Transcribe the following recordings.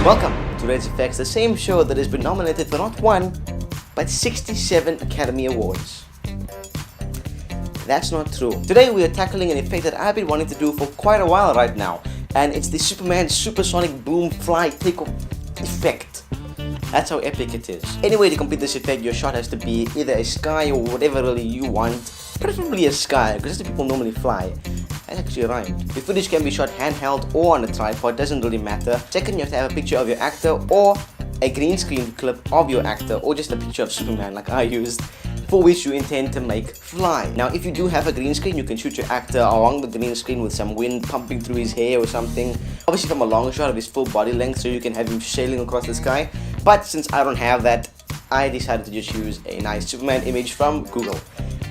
Welcome to Red's Effects, the same show that has been nominated for not one, but 67 Academy Awards. That's not true. Today we are tackling an effect that I've been wanting to do for quite a while right now, and it's the Superman supersonic boom fly takeoff effect. That's how epic it is. Anyway, to complete this effect, your shot has to be either a sky or whatever really you want, preferably a sky, because that's the people normally fly. That actually rhymed. The footage can be shot handheld or on a tripod, doesn't really matter. Second, you have to have a picture of your actor or a green screen clip of your actor, or just a picture of Superman like I used, for which you intend to make fly. Now, if you do have a green screen, you can shoot your actor along the green screen with some wind pumping through his hair or something. Obviously from a long shot of his full body length, so you can have him sailing across the sky. But since I don't have that, I decided to just use a nice Superman image from Google,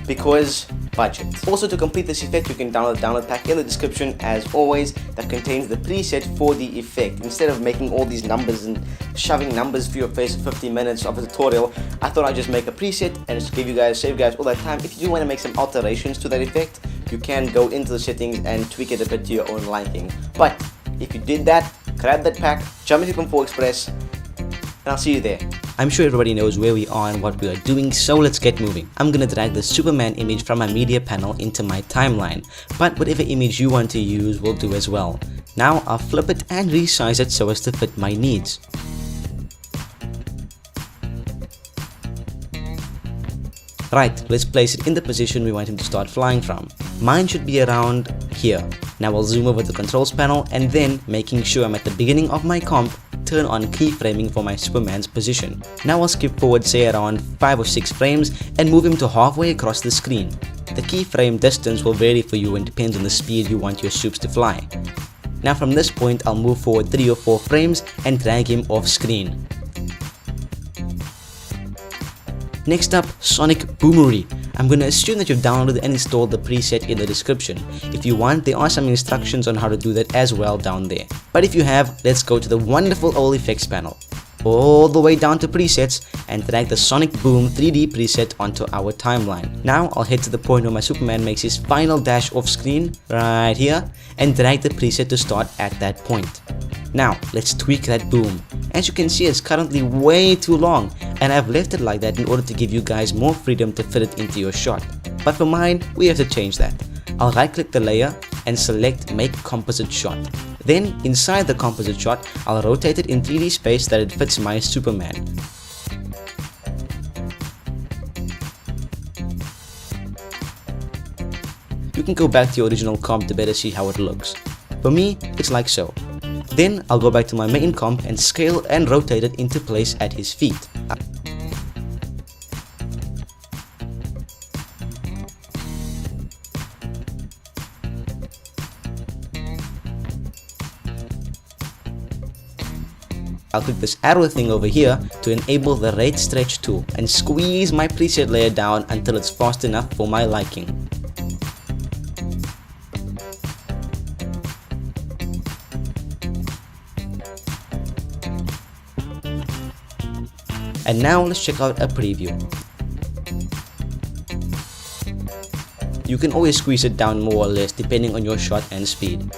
because budget. Also, to complete this effect, you can download the download pack in the description as always that contains the preset for the effect. Instead of making all these numbers and shoving numbers for your face for 15 minutes of a tutorial, I thought I'd just make a preset and just save you guys all that time. If you do want to make some alterations to that effect, you can go into the settings and tweak it a bit to your own liking. But if you did that, grab that pack, jump into Hitfilm Express, and I'll see you there. I'm sure everybody knows where we are and what we are doing, so let's get moving. I'm gonna drag the Superman image from my media panel into my timeline, but whatever image you want to use will do as well. Now I'll flip it and resize it so as to fit my needs. Right, let's place it in the position we want him to start flying from. Mine should be around here. Now I'll zoom over the controls panel and then, making sure I'm at the beginning of my comp, turn on keyframing for my Superman's position. Now I'll skip forward say around 5 or 6 frames and move him to halfway across the screen. The keyframe distance will vary for you and depends on the speed you want your supes to fly. Now from this point I'll move forward 3 or 4 frames and drag him off screen. Next up, Sonic Boomery. I'm going to assume that you've downloaded and installed the preset in the description. If you want, there are some instructions on how to do that as well down there. But if you have, let's go to the wonderful old effects panel, all the way down to presets, and drag the Sonic Boom 3D preset onto our timeline. Now I'll head to the point where my Superman makes his final dash off screen, right here, and drag the preset to start at that point. Now let's tweak that boom. As you can see, it's currently way too long, and I've left it like that in order to give you guys more freedom to fit it into your shot. But for mine, we have to change that. I'll right click the layer and select make composite shot. Then inside the composite shot, I'll rotate it in 3D space that it fits my Superman. You can go back to your original comp to better see how it looks. For me, it's like so. Then I'll go back to my main comp and scale and rotate it into place at his feet. I'll click this arrow thing over here to enable the rate stretch tool and squeeze my preset layer down until it's fast enough for my liking. And now let's check out a preview. You can always squeeze it down more or less depending on your shot and speed.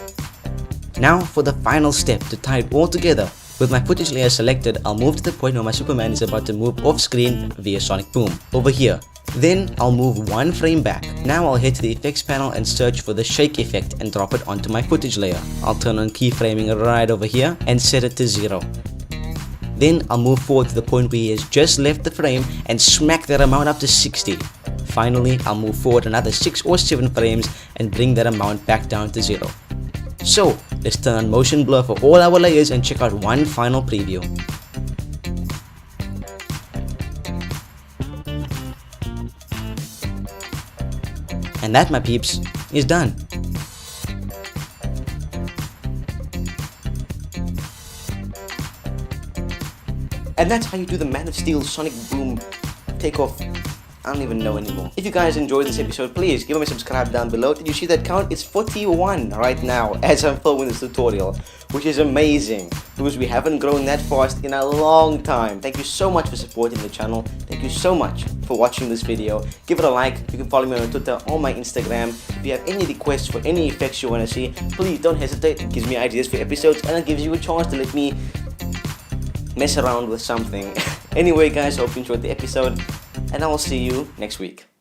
Now for the final step to tie it all together. With my footage layer selected, I'll move to the point where my Superman is about to move off screen via Sonic Boom, over here. Then I'll move 1 frame back. Now I'll head to the effects panel and search for the shake effect and drop it onto my footage layer. I'll turn on keyframing right over here and set it to 0. Then I'll move forward to the point where he has just left the frame and smack that amount up to 60. Finally, I'll move forward another 6 or 7 frames and bring that amount back down to 0. So, let's turn on motion blur for all our layers and check out one final preview. And that, my peeps, is done. And that's how you do the Man of Steel Sonic Boom takeoff. I don't even know anymore. If you guys enjoyed this episode, please give me a subscribe down below. Did you see that count? It's 41 right now as I'm filming this tutorial, which is amazing because we haven't grown that fast in a long time. Thank you so much for supporting the channel. Thank you so much for watching this video. Give it a like. You can follow me on Twitter or my Instagram. If you have any requests for any effects you want to see, please don't hesitate. It gives me ideas for episodes and it gives you a chance to let me mess around with something. Anyway guys, hope you enjoyed the episode, and I will see you next week.